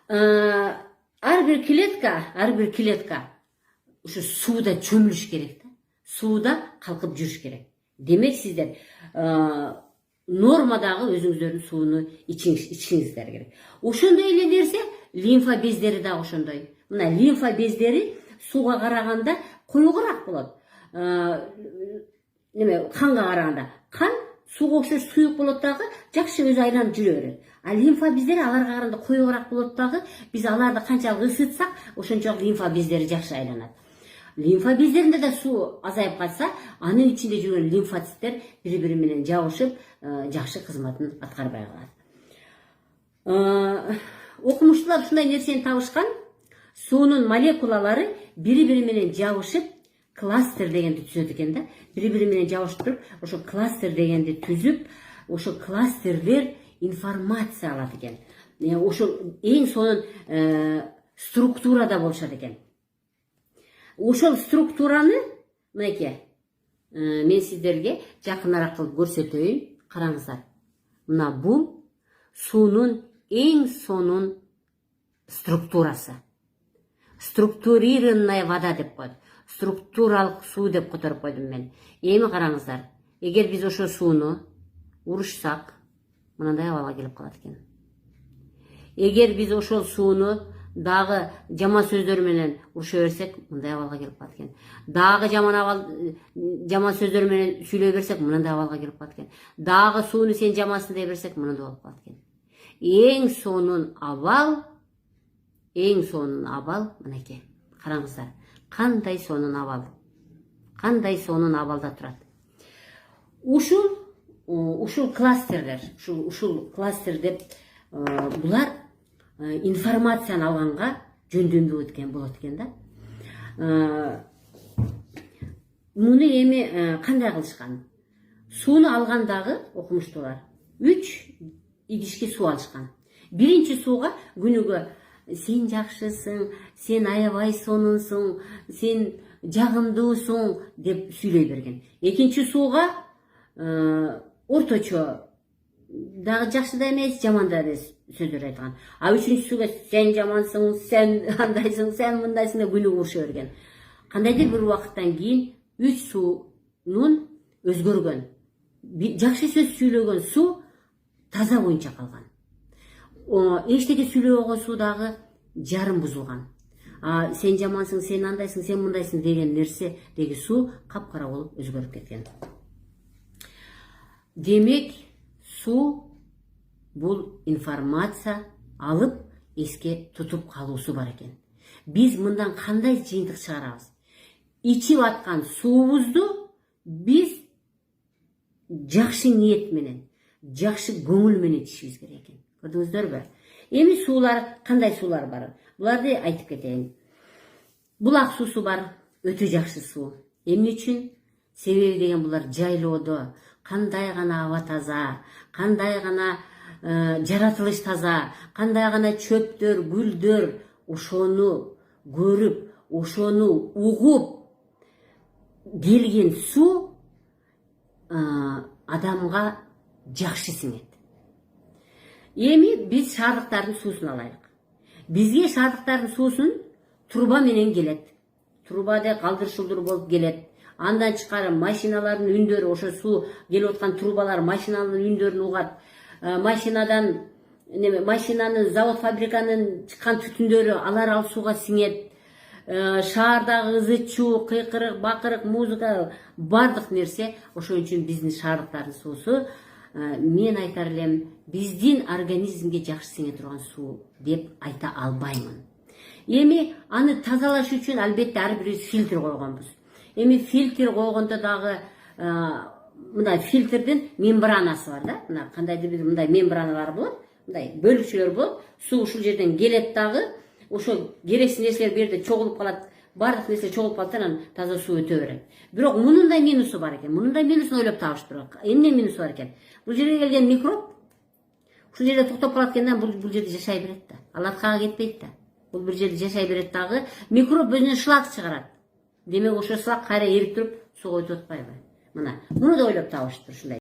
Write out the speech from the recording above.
ар бир клетка ушу сууда чөмүлүш керек да. Сууда калкып жүрүш керек. Демек сиздер нормадагы өзүңүздөрдүн сууну ичиңиздер керек. Ошондой эле нерсе лимфа бездери да ошондой. Мына лимфа бездери сууга караганда коюгураак болот. Канга караганда кан сууга окшош суюк болот дагы, жакшы өзү айланып жүрө берет. А лимфа бездери аларга караганда коюгураак болот дагы, биз аларды канчалык ысытсак, ошончолук лимфа бездери жакшы айланат. Лимфа бездеринде да суу азайып калса, анын ичинде жүргөн лимфоциттер бири-бири менен жабышып, жакшы кызматын аткарбай калат. Окумуштуулар ушундай нерсени табышкан. Суунун молекулалары бири-бири менен жабышып, кластер дегенди түзөт экен да. Бири-бири менен жабышып туруп, ошо кластер дегенди түзүп, ошо кластерлер информация алат экен. Ошо эң сонун структурада болушат экен. Ошол структураны мынакей мен сиздерге жакыныраак кылып көрсөтөйүн. Караңыздар. Мына бул суунун эң сонун структурасы. Структурированная вода деп коет. Структуралык суу деп которуп койдум мен. Эми караңыздар. Эгер биз ошо сууну урушсак, мындай абалга келип калат экен. Эгер биз ошол сууну дагы жаман сөздөр менен уруша берсек, мындай абалга келип калат экен. Дагы жаман сөздөр менен сүйлөй берсек, мындай абалга келип калат экен. Дагы сууну сен жамансың дей берсек, мындай болуп калат экен. Эң сонун абал мынакей. Караңыздар. Кандай сонун абал. Кандай сонун абалда турат. Ушул кластерлер, ушул кластер деп булар информацияны алганга жөндөмдүү эткен болот экен да. Муну эми кандай кылышкан? Сууну алгандагы окумуштуулар 3 идишке суу алышкан. Биринчи сууга күнүгө сен жакшысың, сен аябай сонунсуң, сен жагымдуусуң деп сүйлөй берген. Экинчи сууга орточо, дагы жакшы да эмес, жаман да эмес сөздөр айткан. А үчүнчү сууга сен жамансың, сен андайсың, сен мындайсың деп күнүгө уруша берген. Кандайдыр бир убакыттан кийин 3 суунун өзгөргөн. Жакшы сөз сүйлөгөн суу таза боюнча калган. Эчтеке сүйлөбөгөн суу дагы жарым бузулган. Сен жамансың, сен андайсың, сен мындайсың деген нерсе деги суу капкара болуп өзгөрүп кеткен. Демек, суу бул информация алып эске тутуп калуусу бар экен. Биз мындан кандай жыйынтык чыгарабыз? Ичип аткан суубузду биз жакшы ниет менен, жакшы көңүл менен ичишибиз керек экен. Көрдүңүздөрбү? Эми суулар, кандай суулар бар? Буларды айтып кетейин. Булак суусу бар, өтө жакшы суу. Эмне үчүн? Себеби деген булар жайлоодо кандай гана аба таза, кандай гана жаратылыш таза, кандай гана чөптөр, гүлдөр ошону көрүп, ошону угуп келген суу адамга жакшы сиңет. Эми биз шаардыктардын суусун алайык. Бизге шаардыктардын суусун труба менен келет. Трубада калдыр-шулдур болуп келет. Андан тышкары машиналардын үндөрү, ошо суу келип аткан трубалар машинанын үндөрүн угат. Машинанын, завод, фабриканын чыккан түтүндөрү алар ал сууга сиңет. Шаардагы ызы-чуу, кыйкырык, бакырык, музыка, бардык нерсе ошон үчүн биздин шаардыктардын суусу мен айтар элем, биздин организмге жакшы сиңе турган суу деп айта албаймын. Эми аны тазалаш үчүн албетте ар бирибиз фильтр койгонбуз. Эми фильтр койгондо дагы мындай фильтрдин мембранасы бар да. Мына кандайдыр бир мындай мембраналар болот, мындай бөлүкчөлөр болот. Суу ушул жерден келет дагы, ошо керексиз нерселер бу жерде чогулуп калат. Бардык нерсе чогулуп калат, анан таза суу өтө берет. Бирок мунун да минусу бар экен. Мунун да минусун ойлоп табыштыр. Эмне минусу бар экен? Бул жерге келген микроб ушул жерде токтоп калат экен да, бул жерде жашай берет да. Ал аркага кетпейт да. Бул бир жерде жашай берет дагы. Микроб өзүнөн шлак чыгарат. Демек ошо шлак кайра эрип туруп сууга өтүп атпайбы? Мына, муну да ойлоп табыштыр ушундай.